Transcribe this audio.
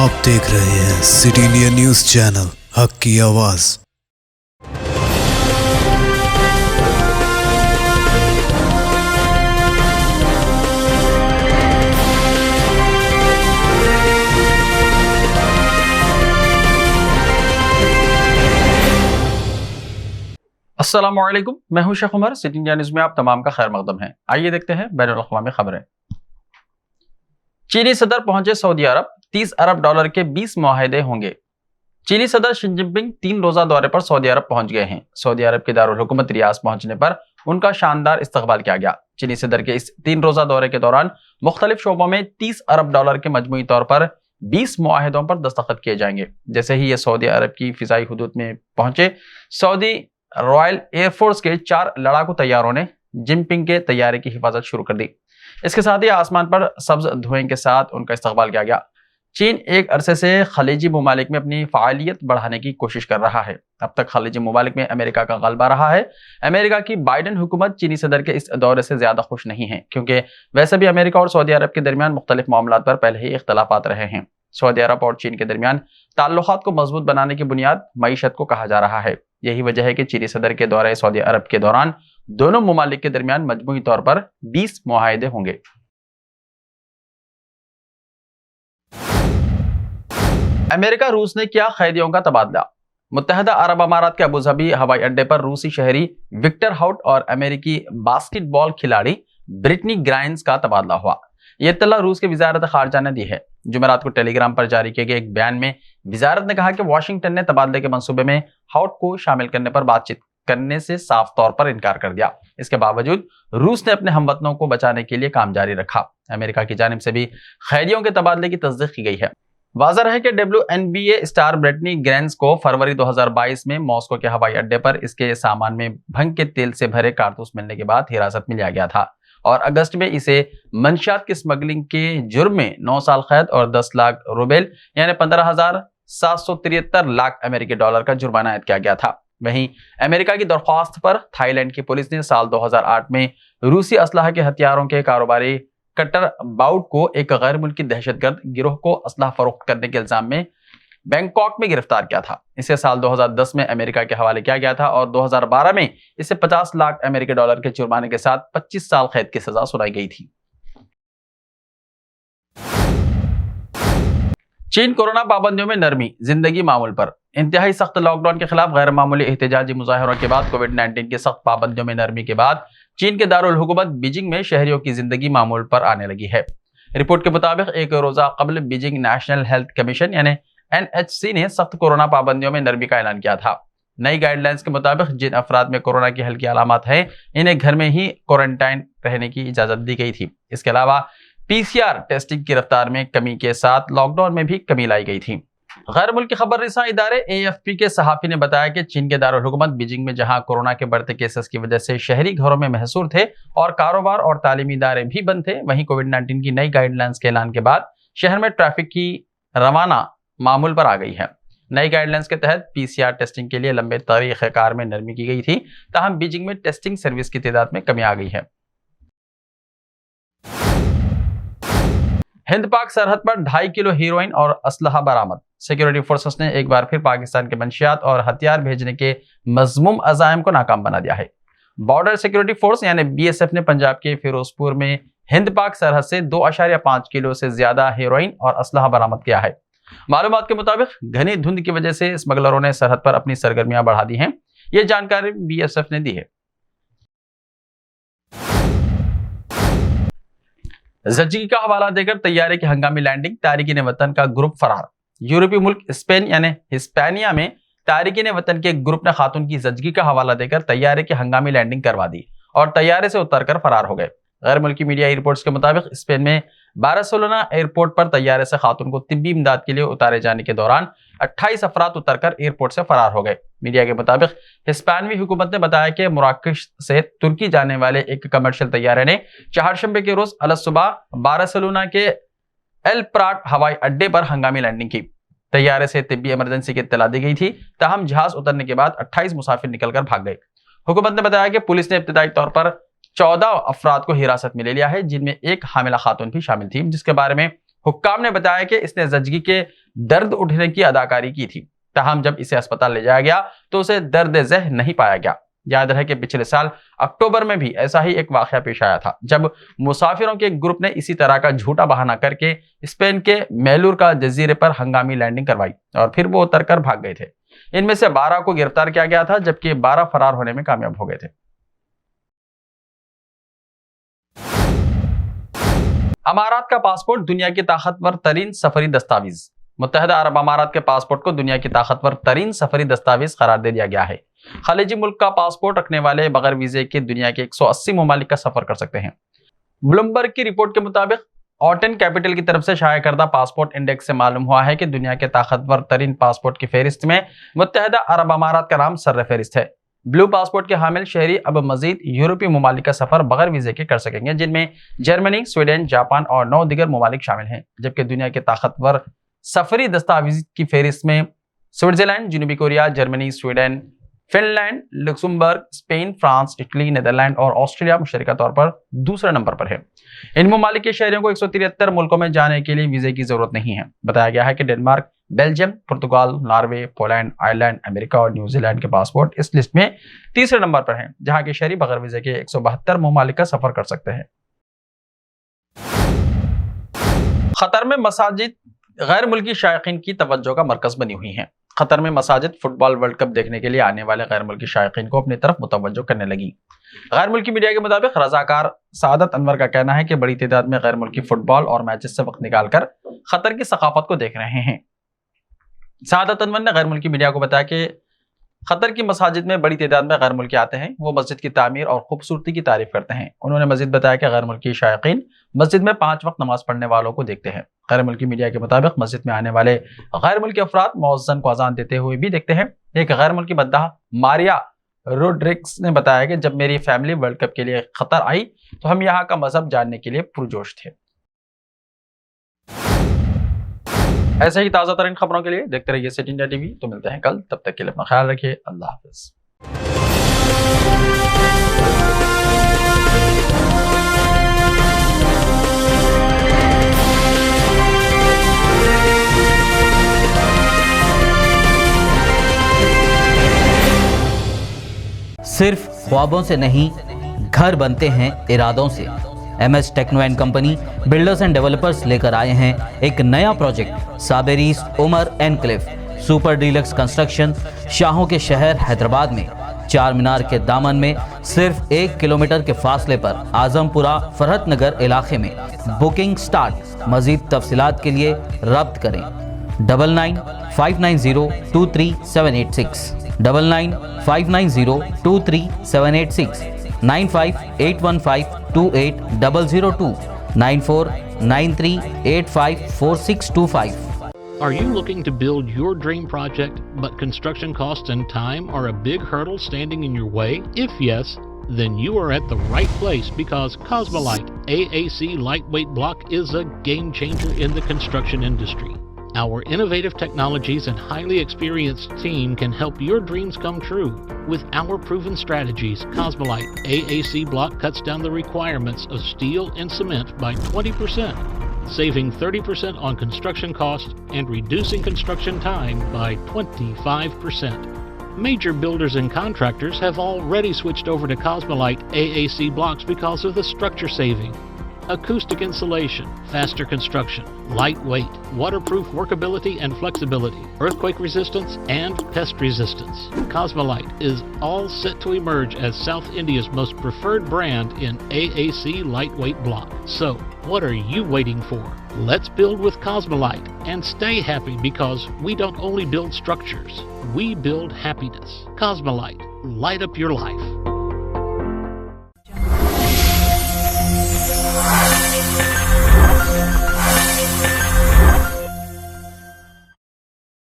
आप देख रहे हैं सिटी इंडिया न्यूज चैनल, हक की आवाज। अस्सलामुअलैकुम, मैं हूं Sheikh Umar. City India News में आप तमाम का खैर मकदम है। आइए देखते हैं बैनुल अक़वामी खबरें। चीनी सदर पहुंचे सऊदी अरब, 30 अरब डॉलर के 20 मुआहदे होंगे। चीनी सदर शी जिनपिंग 3 रोजा दौरे पर सऊदी अरब पहुंच गए हैं। सऊदी अरब के दारुल हुकूमत रियाद पहुंचने पर उनका शानदार इस्तकबाल किया गया। चीनी सदर के इस 3 रोजा दौरे के दौरान मुख्तलिफ शोबों में 30 अरब डॉलर के मजमूई तौर पर 20 मुआहदों पर दस्तखत किए जाएंगे। जैसे ही ये सऊदी अरब की फिजाई हुदूद में पहुंचे, सऊदी रॉयल एयरफोर्स के 4 लड़ाकू तैयारों ने जिनपिंग के तैयारे की हिफाजत शुरू कर दी। इसके साथ ही आसमान पर सब्ज धुएं के साथ उनका इस्तकबाल किया गया। चीन एक अरसे से खलीजी ममालिक में अपनी फ़ालियत बढ़ाने की कोशिश कर रहा है। अब तक खलीजी ममालिक में अमेरिका का गलबा रहा है। अमेरिका की बाइडन हुकूमत चीनी सदर के इस दौरे से ज्यादा खुश नहीं है, क्योंकि वैसे भी अमेरिका और सऊदी अरब के दरमियान मुख्तलिफ मामलात पर पहले ही इख्तलाफात रहे हैं। सऊदी अरब और चीन के दरमियान ताल्लुकात को मजबूत बनाने की बुनियाद मईशत को कहा जा रहा है। यही वजह है कि चीनी सदर के दौरे सऊदी अरब के दौरान दोनों ममालिक के दरमियान मजमूई तौर पर 20 मुआहदे होंगे। अमेरिका रूस ने किया कैदियों का तबादला। मुत्तहदा अरब अमारात के अबूधाबी हवाई अड्डे पर रूसी शहरी विक्टर हाउट और अमेरिकी बास्केटबॉल खिलाड़ी ब्रिटनी ग्राइंस का तबादला हुआ। यह इत्तला रूस के वजारत खारजा ने दी है। जुमेरात को टेलीग्राम पर जारी किए गए एक बयान में वजारत ने कहा कि वाशिंगटन ने तबादले के मंसूबे में हाउट को शामिल करने पर बातचीत करने से साफ तौर पर इनकार कर दिया। इसके बावजूद रूस ने अपने हमवतनों को बचाने के लिए काम जारी रखा। अमेरिका की जानिब से भी कैदियों के तबादले की तस्दीक की गई है। वाज़ह है कि WNBA स्टार ब्रिटनी ग्राइंस को फरवरी 2022 में मॉस्को के हवाई अड्डे पर इसके सामान में भंग के तेल से भरे कारतूस मिलने के बाद हिरासत में लिया गया था और अगस्त में इसे मंशियात की स्मगलिंग के जुर्म में 9 साल कैद और 10 लाख रूबेल यानी 15,773 लाख अमेरिकी डॉलर का जुर्माना आयद किया गया था। वहीं अमेरिका की दरख्वास्त पर थाईलैंड की पुलिस ने साल 2008 में रूसी असलाह के हथियारों के कारोबारी कटर बाउट को एक गैर मुल्की दहशतगर्द गिरोह को असलाह फरोख्त करने के इल्जाम में बैंकॉक में गिरफ्तार किया था। इसे साल 2010 में अमेरिका के हवाले किया गया था और 2012 में इसे 50 लाख अमेरिकी डॉलर के जुर्माने के साथ 25 साल कैद की सजा सुनाई गई थी। चीन कोरोना पाबंदियों में नरमी, जिंदगी मामूल पर। इंतहाई सख्त लॉकडाउन के खिलाफ गैर मामूली एहतजाजी मुजाहरों के बाद कोविड-19 की सख्त पाबंदियों में नरमी के बाद चीन के दारुल हुकूमत बीजिंग में शहरियों की जिंदगी मामूल पर आने लगी है। रिपोर्ट के मुताबिक एक रोजा कबल बीजिंग नेशनल हेल्थ कमीशन यानी NHC ने सख्त कोरोना पाबंदियों में नरमी का ऐलान किया था। नई गाइडलाइंस के मुताबिक जिन अफराद में कोरोना की हल्की अलामत है, इन्हें घर में ही क्वारंटाइन रहने की इजाजत दी गई थी। इसके अलावा PCR टेस्टिंग की रफ्तार में कमी के साथ लॉकडाउन में भी कमी लाई गई थी। गैर मुल्की खबर रिसा इदारे AFP के सहाफी ने बताया कि चीन के दारुल हुकूमत बीजिंग में जहां कोरोना के बढ़ते केसेस की वजह से शहरी घरों में महसूर थे और कारोबार और तालीमी इदारे भी बंद थे, वहीं कोविड-19 की नई गाइडलाइंस के ऐलान के बाद शहर में ट्रैफिक की रवाना मामूल पर आ गई है। नई गाइडलाइंस के तहत PCR टेस्टिंग के लिए लंबे तरीक़ेकार में नरमी की गई थी, ताहम बीजिंग में टेस्टिंग सर्विस की तादाद में कमी आ गई है। हिंद पाक सरहद पर 2.5 किलो हीरोइन और असलहा बरामद। सिक्योरिटी फोर्सेस ने एक बार फिर पाकिस्तान के मंशियात और हथियार भेजने के मजमूम अज़ाइम को नाकाम बना दिया है। बॉर्डर सिक्योरिटी फोर्स यानी BSF ने पंजाब के फिरोजपुर में हिंद पाक सरहद से 2.5 किलो से ज्यादा हीरोइन और असलहा बरामद किया है। मालूमात के मुताबिक घनी धुंध की वजह से स्मगलरों ने सरहद पर अपनी सरगर्मियां बढ़ा दी हैं। यह जानकारी BSF ने दी है। जज्जिगी का हवाला देकर तैयारे की हंगामी लैंडिंग, तारिकीन वतन का ग्रुप फरार। यूरोपीय मुल्क स्पेन यानी हिस्पैनिया में तारिकीन वतन के ग्रुप ने खातून की जज्जिगी का हवाला देकर तैयारे की हंगामी लैंडिंग करवा दी और तैयारे से उतरकर फरार हो गए। गैर मुल्की मीडिया रिपोर्ट्स के मुताबिक स्पेन में बार्सिलोना एयरपोर्ट पर तैयारे से खातून को तिब्बी इमदाद के लिए उतारे जाने के दौरान 28 अफराद उतरकर एयरपोर्ट से फरार हो गए। मीडिया के मुताबिक हिस्पैनवी हुकूमत ने बताया कि मुराकश से तुर्की जाने वाले एक कमर्शियल तैयारे ने चारशंबे के रोज अलग सुबह बार्सिलोना के एल प्राट हवाई अड्डे पर हंगामी लैंडिंग की। तैयारे से तिब्बी इमरजेंसी की इत्तला दी गई थी, ताहम जहाज उतरने के बाद 28 मुसाफिर निकलकर भाग गए। हुकूमत ने बताया कि पुलिस ने इब्तदाई तौर पर 14 अफराद को हिरासत में ले लिया है, जिनमें एक हामिला खातून भी शामिल थी, जिसके बारे में हुक्काम ने बताया कि इसने जज्जिगी के दर्द उठने की अदाकारी की थी। ताहम जब इसे अस्पताल ले जाया गया तो उसे दर्द ज़ह नहीं पाया गया। याद रहे कि पिछले साल अक्टूबर में भी ऐसा ही एक वाकया पेश आया था, जब मुसाफिरों के एक ग्रुप ने इसी तरह का झूठा बहाना करके स्पेन के मैलोर्का जजीरे पर हंगामी लैंडिंग करवाई और फिर वो उतरकर भाग गए थे। इनमें से 12 को गिरफ्तार किया गया था, जबकि 12 फरार होने में कामयाब हो गए थे। अमारात का पासपोर्ट दुनिया की ताकतवर तरीन सफरी दस्तावेज। मुत्तहदा अरब अमारात के पासपोर्ट को दुनिया की ताकतवर तरीन सफरी दस्तावेज करार दे दिया गया है। खलीजी मुल्क का पासपोर्ट रखने वाले बगैर वीजे के दुनिया के 180 ममालिक का सफर कर सकते हैं। ब्लूमबर्ग की रिपोर्ट के मुताबिक ऑटन कैपिटल की तरफ से शाया करदा पासपोर्ट इंडेक्स से मालूम हुआ है कि दुनिया के ताकतवर तरीन पासपोर्ट की फहरिस्त में मुत्तहदा अरब अमारात का नाम सर फहरिस्त है। ब्लू पासपोर्ट के हामिल शहरी अब मजीद यूरोपीय ममालिक का सफर बगैर वीजे के कर सकेंगे, जिनमें जर्मनी, स्वीडन, जापान और 9 दीगर ममालिक शामिल हैं। जबकि दुनिया के ताकतवर सफरी दस्तावेज की फहरिस्त में स्विट्जरलैंड, जनूबी Korea, Germany, Sweden, Finland, Luxembourg, Spain, France, Italy, Netherlands और ऑस्ट्रेलिया मुशतरका तौर पर दूसरे नंबर पर है। इन ममालिक के शहरियों को 173 मुल्कों में जाने के लिए वीजे की जरूरत नहीं है। बताया गया है कि डेनमार्क, बेल्जियम, पुर्तगाल, नॉर्वे, पोलैंड, आयरलैंड, अमेरिका और न्यूजीलैंड के पासपोर्ट इस लिस्ट में तीसरे नंबर पर हैं, जहां के शहरी बगैर वीजे के 172 ममालिक का सफर कर सकते हैं। कतर में मसाजिद गैर मुल्की शायकीन की तवज्जो का मरकज बनी हुई हैं। कतर में मसाजिद फुटबॉल वर्ल्ड कप देखने के लिए आने वाले गैर मुल्की शायकीन को अपनी तरफ मुतवज्जो करने लगी। गैर मुल्की मीडिया के मुताबिक रजाकार सादत अनवर का कहना है कि बड़ी तादाद में गैर मुल्की फुटबॉल और मैचेस से वक्त निकालकर कतर की सकाफत को देख रहे हैं। सादत अनवर ने गैर मुल्की मीडिया को बताया कि कतर की मसाजिद में बड़ी तादाद में गैर मुल्की आते हैं। वो मस्जिद की तामीर और खूबसूरती की तारीफ करते हैं। उन्होंने मजीद बताया कि गैर मुल्की शायकीन मस्जिद में 5 वक्त नमाज पढ़ने वालों को देखते हैं। गैर मुल्की मीडिया के मुताबिक मस्जिद में आने वाले गैर मुल्की अफराद मुअज्जिन को अजान देते हुए भी देखते हैं। एक गैर मुल्की मद्दाह मारिया रोड्रिग्स ने बताया कि जब मेरी फैमिली वर्ल्ड कप के लिए कतर आई तो हम यहाँ का मजहब जानने के लिए पुरजोश थे। ऐसे ही ताज़ा तरीन खबरों के लिए देखते रहिए सिटी इंडिया टीवी। तो मिलते हैं कल, तब तक के लिए अपना ख्याल रखिए। अल्लाह हाफिज। सिर्फ ख्वाबों से नहीं, घर बनते हैं इरादों से। MS Techno and company builders and developers लेकर आए हैं एक नया प्रोजेक्ट साबेरीज Umar enclave super deluxe construction. शाहों के शहर हैदराबाद में चार मीनार के दामन में सिर्फ 1 किलोमीटर के फासले पर आजमपुरा फरहत नगर इलाके में। Booking start. मजीद तफसीलात के लिए रब्त करें 9959023786 9959023786 9581528002 9493854625। Are you looking to build your dream project, but construction costs and time are a big hurdle standing in your way? If yes, then you are at the right place, because Cosmolite AAC lightweight block is a game changer in the construction industry. Our innovative technologies and highly experienced team can help your dreams come true. With our proven strategies, Cosmolite AAC block cuts down the requirements of steel and cement by 20%, saving 30% on construction costs and reducing construction time by 25%. Major builders and contractors have already switched over to Cosmolite AAC blocks because of the structure saving. Acoustic insulation, faster construction, lightweight, waterproof workability and flexibility, earthquake resistance and pest resistance. Cosmolite is all set to emerge as South India's most preferred brand in AAC lightweight block. So, what are you waiting for? Let's build with Cosmolite and stay happy, because we don't only build structures, we build happiness. Cosmolite, light up your life.